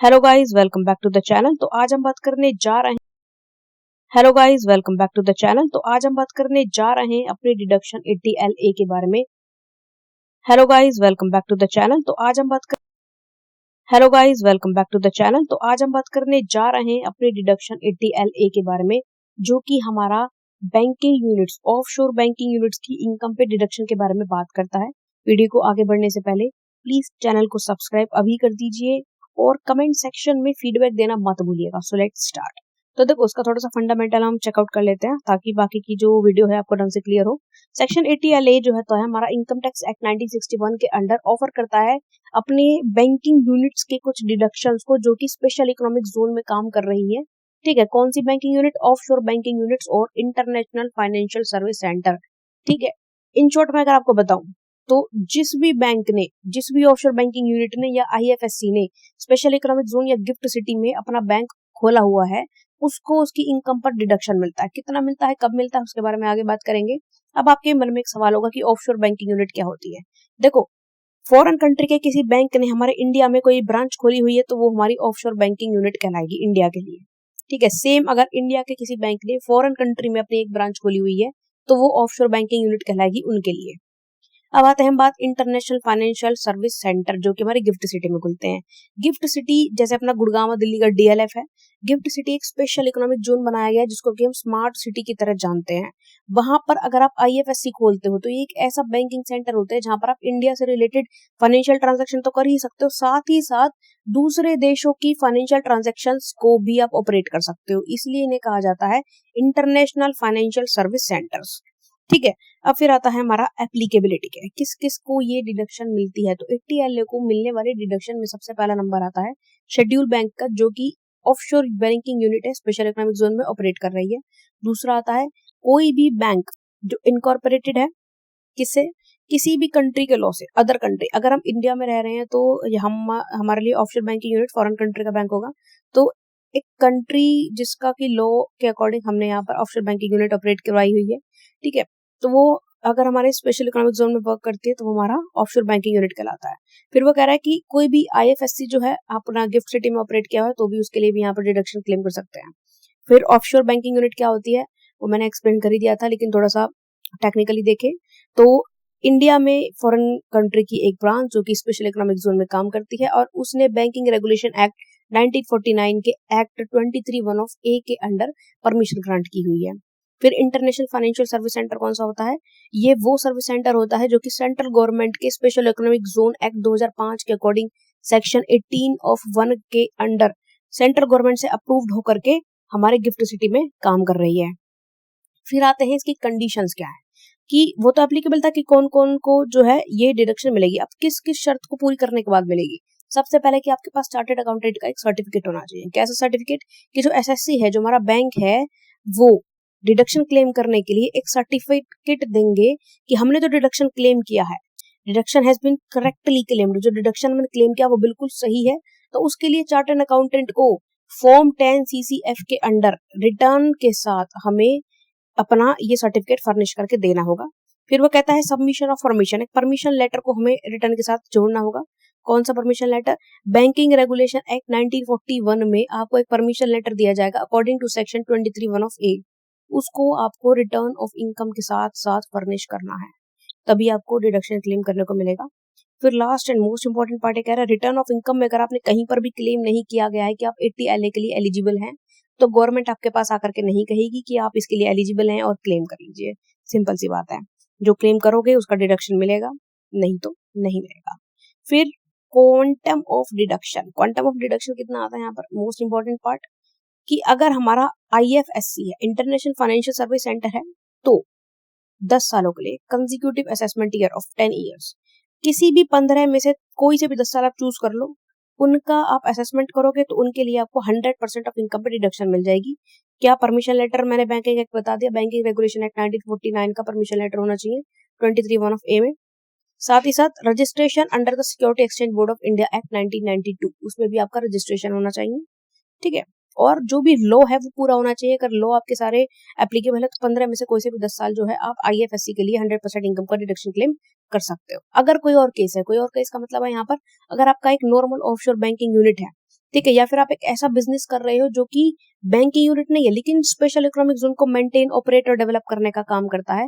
Hello guys, welcome back to the channel. तो आज हम बात करने जा रहे हैं hello guys, welcome back to the channel. तो आज हम बात करने जा रहे हैं अपनी डिडक्शन 80LA के बारे में। Hello guys, welcome back to the channel. तो आज हम बात कर hello guys, welcome back to the channel. तो आज हम बात करने जा रहे हैं अपनी डिडक्शन 80LA के बारे में, जो कि हमारा banking units, offshore banking units की इनकम पे डिडक्शन के बारे में बात करता है। वीडियो को आगे बढ़ने से पहले प्लीज चैनल को सब्सक्राइब अभी कर दीजिए और कमेंट सेक्शन में फीडबैक देना मत भूलिएगा। So let's start. तो देखो, उसका थोड़ा सा फंडामेंटल हम चेकआउट कर लेते हैं ताकि बाकी की जो वीडियो है आपको ढंग से क्लियर हो। सेक्शन 80LA जो है तो है हमारा इनकम टैक्स एक्ट 1961 के अंडर ऑफर करता है अपने बैंकिंग यूनिट्स के कुछ डिडक्शंस को जो कि स्पेशल इकोनॉमिक जोन में काम कर रही है। ठीक है, कौन सी banking unit? Offshore banking units और इंटरनेशनल फाइनेंशियल सर्विस सेंटर। ठीक है, इन शॉर्ट में अगर आपको बताऊं तो जिस भी बैंक ने, जिस भी ऑफशोर बैंकिंग यूनिट ने या IFSC ने स्पेशल इकोनॉमिक जोन या गिफ्ट सिटी में अपना बैंक खोला हुआ है, उसको उसकी इनकम पर डिडक्शन मिलता है। कितना मिलता है, कब मिलता है, उसके बारे में आगे बात करेंगे। अब आपके मन में एक सवाल होगा कि ऑफशोर बैंकिंग यूनिट क्या होती है। देखो, फॉरेन कंट्री के किसी बैंक ने हमारे इंडिया में कोई ब्रांच खोली हुई है तो वो हमारी ऑफशोर बैंकिंग यूनिट कहलाएगी इंडिया के लिए। ठीक है, सेम अगर इंडिया के किसी बैंक ने फॉरेन कंट्री में अपनी एक ब्रांच खोली हुई है तो वो ऑफशोर बैंकिंग यूनिट कहलाएगी उनके लिए। अब आते हैं बात इंटरनेशनल फाइनेंशियल सर्विस सेंटर, जो कि हमारे गिफ्ट सिटी में खुलते हैं। गिफ्ट सिटी जैसे अपना गुड़गांव दिल्ली का DLF है, गिफ्ट सिटी एक स्पेशल इकोनॉमिक जोन बनाया गया है जिसको कि हम स्मार्ट सिटी की तरह जानते हैं। वहां पर अगर आप IFSC खोलते हो तो ये एक ऐसा बैंकिंग सेंटर होता है जहां पर आप इंडिया से रिलेटेड फाइनेंशियल ट्रांजेक्शन तो कर ही सकते हो, साथ ही साथ दूसरे देशों की फाइनेंशियल ट्रांजेक्शन को भी आप ऑपरेट कर सकते हो। इसलिए इन्हें कहा जाता है इंटरनेशनल फाइनेंशियल सर्विस सेंटर्स। ठीक है, अब फिर आता है हमारा एप्लीकेबिलिटी के, किस किस को ये डिडक्शन मिलती है। तो 80LA को मिलने वाले डिडक्शन में सबसे पहला नंबर आता है शेड्यूल बैंक का, जो कि ऑफशोर बैंकिंग यूनिट है, स्पेशल इकोनॉमिक जोन में ऑपरेट कर रही है। दूसरा आता है कोई भी बैंक जो इनकॉर्पोरेटेड है, किससे? किसी भी कंट्री के लॉ से, अदर कंट्री। अगर हम इंडिया में रह रहे हैं तो हम हमारे लिए offshore banking unit foreign country का बैंक होगा। तो एक कंट्री जिसका कि लॉ के अकॉर्डिंग हमने यहाँ पर ऑफशोर बैंकिंग यूनिट ऑपरेट करवाई हुई है, ठीक है, तो वो अगर हमारे स्पेशल इकोनॉमिक जोन में वर्क करती है तो वो हमारा ऑफशोर बैंकिंग यूनिट कहलाता है। फिर वो कह रहा है कि कोई भी IFSC जो है अपना गिफ्ट सिटी में ऑपरेट किया हुआ है तो भी उसके लिए भी यहाँ पर डिडक्शन क्लेम कर सकते हैं। फिर ऑफशोर बैंकिंग यूनिट क्या होती है वो मैंने एक्सप्लेन कर ही दिया था, लेकिन थोड़ा सा टेक्निकली देखें तो इंडिया में फॉरेन कंट्री की एक ब्रांच जो कि स्पेशल इकोनॉमिक जोन में काम करती है और उसने बैंकिंग रेगुलेशन एक्ट 1949 के एक्ट 23(1)(a) के अंडर परमिशन ग्रांट की हुई है। फिर इंटरनेशनल फाइनेंशियल सर्विस सेंटर कौन सा होता है? ये वो सर्विस सेंटर होता है जो कि सेंट्रल गवर्नमेंट के स्पेशल इकोनॉमिक जोन एक्ट 2005 के अकॉर्डिंग सेक्शन 18(1) के अंडर सेंट्रल गवर्नमेंट से अप्रूव्ड होकर के हमारे गिफ्ट सिटी में काम कर रही है। फिर आते हैं इसकी कंडीशंस क्या है, कि वो तो एप्लीकेबल था कि कौन कौन को जो है ये डिडक्शन मिलेगी। अब किस किस शर्त को पूरी करने के बाद मिलेगी? सबसे पहले कि आपके पास चार्टर्ड अकाउंटेंट का एक सर्टिफिकेट होना चाहिए। कैसा सर्टिफिकेट? कि जो SSC है, जो हमारा बैंक है, वो डिडक्शन क्लेम करने के लिए एक सर्टिफिकेट देंगे कि हमने जो डिडक्शन क्लेम किया है, deduction has been correctly claimed, जो डिडक्शन मैंने क्लेम किया वो बिल्कुल सही है। तो उसके लिए चार्टर्ड अकाउंटेंट को फॉर्म 10 CCF के अंडर रिटर्न के साथ हमें अपना ये सर्टिफिकेट फर्निश करके देना होगा। फिर वो कहता है सबमिशन ऑफ परमिशन, एक परमिशन लेटर को हमें रिटर्न के साथ जोड़ना होगा। कौन सा permission letter? Banking regulation act 1941 में आपको एक परमिशन लेटर दिया जाएगा अकॉर्डिंग टू सेक्शन 23(1)(a). उसको आपको रिटर्न ऑफ इनकम के साथ साथ फर्निश करना है, तभी आपको डिडक्शन क्लेम करने को मिलेगा। फिर last and most important part कह रहा है रिटर्न ऑफ इनकम में अगर आपने कहीं पर भी क्लेम नहीं किया गया है कि आप 80LA के लिए एलिजिबल हैं, तो गवर्नमेंट आपके पास आकर के नहीं कहेगी कि आप इसके लिए एलिजिबल हैं और क्लेम कर लीजिए। सिंपल सी बात है, जो क्लेम करोगे उसका डिडक्शन मिलेगा, नहीं तो नहीं मिलेगा। फिर quantum of deduction, quantum of deduction कितना आता है यहाँ पर? मोस्ट इंपॉर्टेंट पार्ट, कि अगर हमारा IFSC है, इंटरनेशनल फाइनेंशियल सर्विस सेंटर है, तो 10 सालों के लिए consecutive assessment year of 10 years, किसी भी 15 में से कोई से भी 10 साल आप चूज कर लो, उनका आप असेसमेंट करोगे तो उनके लिए आपको 100% ऑफ इनकम पे डिडक्शन मिल जाएगी। क्या? परमिशन लेटर मैंने बैंकिंग एक्ट बता दिया, बैंकिंग रेगुलेशन एक्ट 1949 का परमिशन लेटर होना चाहिए 23(1)(a) में। साथ ही साथ registration under the security exchange board of India act 1992, उसमें भी आपका रजिस्ट्रेशन होना चाहिए। ठीक है, और जो भी लॉ है वो पूरा होना चाहिए। अगर लॉ आपके सारे एप्लीकेबल है तो 15 में से कोई से भी 10 साल जो है आप IFSC के लिए 100% इनकम का डिडक्शन क्लेम कर सकते हो। अगर कोई और केस है, कोई और केस का मतलब है यहाँ पर अगर आपका एक नॉर्मल ऑफशोर बैंकिंग यूनिट है ठीक है, या फिर आप एक ऐसा बिजनेस कर रहे हो जो कि बैंकिंग यूनिट नहीं है लेकिन स्पेशल इकोनॉमिक जोन को मेंटेन, ऑपरेट और डेवलप करने का काम करता है,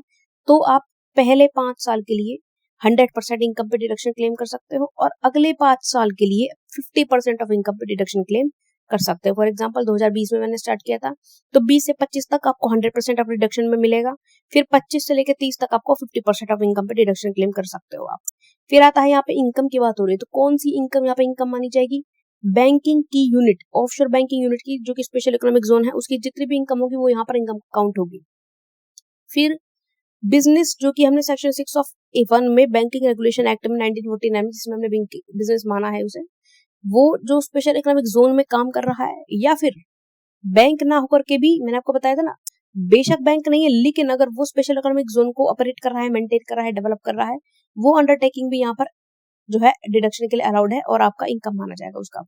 तो आप पहले 5 साल के लिए 100% इनकम पे डिडक्शन क्लेम कर सकते हो और अगले 5 साल के लिए 50% ऑफ इनकम पे डिडक्शन क्लेम कर सकते हो। फॉर एग्जाम्पल 2020 में मैंने स्टार्ट किया था, तो 20 से 25 तक आपको 100% ऑफ डिडक्शन में मिलेगा, फिर 25 से लेकर 30 तक आपको 50% ऑफ इनकम पे डिडक्शन क्लेम कर सकते हो आप। फिर आता है यहाँ पे इनकम की बात हो रही है, तो कौन सी इनकम यहाँ पे इनकम मानी जाएगी? बैंकिंग की यूनिट, ऑफशोर बैंकिंग यूनिट की जो कि स्पेशल इकोनॉमिक जोन है, उसकी जितनी भी इनकम होगी वो यहाँ पर इनकम काउंट होगी। फिर बिजनेस, जो कि हमने सेक्शन 6 ऑफ A1 में बैंकिंग रेगुलेशन एक्ट में 1949 में जिसमें हमने बिजनेस माना है उसे, वो जो स्पेशल इकोनॉमिक जोन में काम कर रहा है या फिर बैंक ना होकर के भी, मैंने आपको बताया था ना, बेशक बैंक नहीं है लेकिन अगर वो स्पेशल इकोनॉमिक जोन को ऑपरेट कर रहा है, मेंटेन कर रहा है, डेवलप कर रहा है, वो अंडरटेकिंग भी यहाँ पर जो है डिडक्शन के लिए अलाउड है और आपका इनकम माना जाएगा उसका।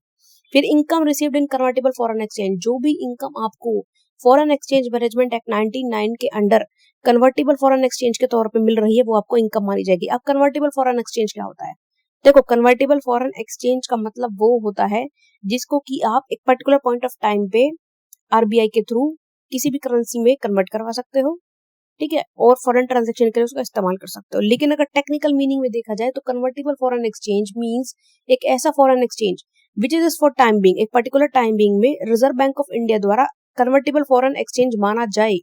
फिर income received in convertible foreign exchange, जो भी इनकम आपको फॉरेन एक्सचेंज मैनेजमेंट एक्ट 1909 के अंडर कन्वर्टेबल फॉरेन एक्सचेंज के तौर पे मिल रही है, वो आपको इनकम मानी जाएगी। अब कन्वर्टेबल फॉरेन एक्सचेंज क्या होता है? देखो, कन्वर्टेबल फॉरेन एक्सचेंज का मतलब वो होता है जिसको कि आप एक पर्टिकुलर पॉइंट ऑफ टाइम पे आरबीआई के थ्रू किसी भी करेंसी में कन्वर्ट करवा सकते हो, ठीक है, और फॉरेन ट्रांजैक्शन के लिए उसका इस्तेमाल कर सकते हो। लेकिन अगर टेक्निकल मीनिंग में देखा जाए तो कन्वर्टेबल फॉरेन एक्सचेंज मींस एक ऐसा foreign exchange which is for time being, एक पर्टिकुलर टाइम बीइंग में रिजर्व बैंक ऑफ इंडिया द्वारा कन्वर्टेबल फॉरेन एक्सचेंज माना जाए,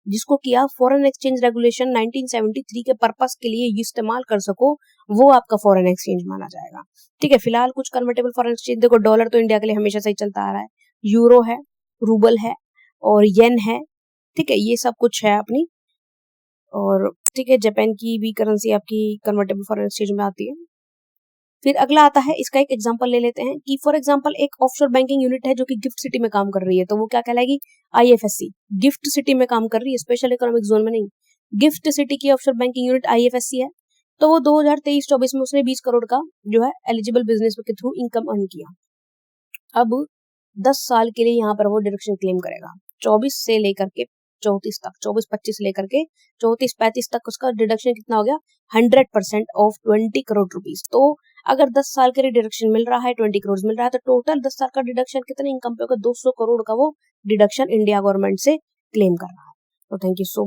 जिसको कि आप फॉरेन एक्सचेंज रेगुलेशन 1973 के पर्पस के लिए इस्तेमाल कर सको, वो आपका फॉरेन एक्सचेंज माना जाएगा। ठीक है, फिलहाल कुछ कन्वर्टेबल फॉरेन एक्सचेंज, देखो डॉलर तो इंडिया के लिए हमेशा से ही चलता आ रहा है, यूरो है, रूबल है और येन है, ठीक है, ये सब कुछ है अपनी। और ठीक है, जापान की भी करेंसी आपकी कन्वर्टेबल फॉरेन एक्सचेंज में आती है। फिर अगला आता है, इसका एक एग्जांपल ले लेते हैं कि फॉर एग्जांपल एक ऑफशोर बैंकिंग यूनिट है जो कि गिफ्ट सिटी में काम कर रही है, तो वो क्या कहलाएगी? आईएफएससी। गिफ्ट सिटी में काम कर रही है, स्पेशल इकोनॉमिक जोन में नहीं। गिफ्ट सिटी की ऑफशोर बैंकिंग यूनिट आईएफएससी है, तो वो 2023-24 में उसने 20 करोड़ का जो है एलिजिबल बिजनेस के थ्रू इनकम अर्न किया। अब 10 साल के लिए यहाँ पर वो डिडक्शन क्लेम करेगा, 24 से लेकर के 34 तक, 24-25 लेकर के 34-35 तक उसका डिडक्शन कितना हो गया? 100% ऑफ 20 करोड़ रुपीस। तो अगर 10 साल के लिए डिडक्शन मिल रहा है, 20 करोड़ मिल रहा है, तो टोटल 10 साल का डिडक्शन कितने इनकम पे होगा? 200 करोड़ का वो डिडक्शन इंडिया गवर्नमेंट से क्लेम कर रहा है। तो थैंक यू सो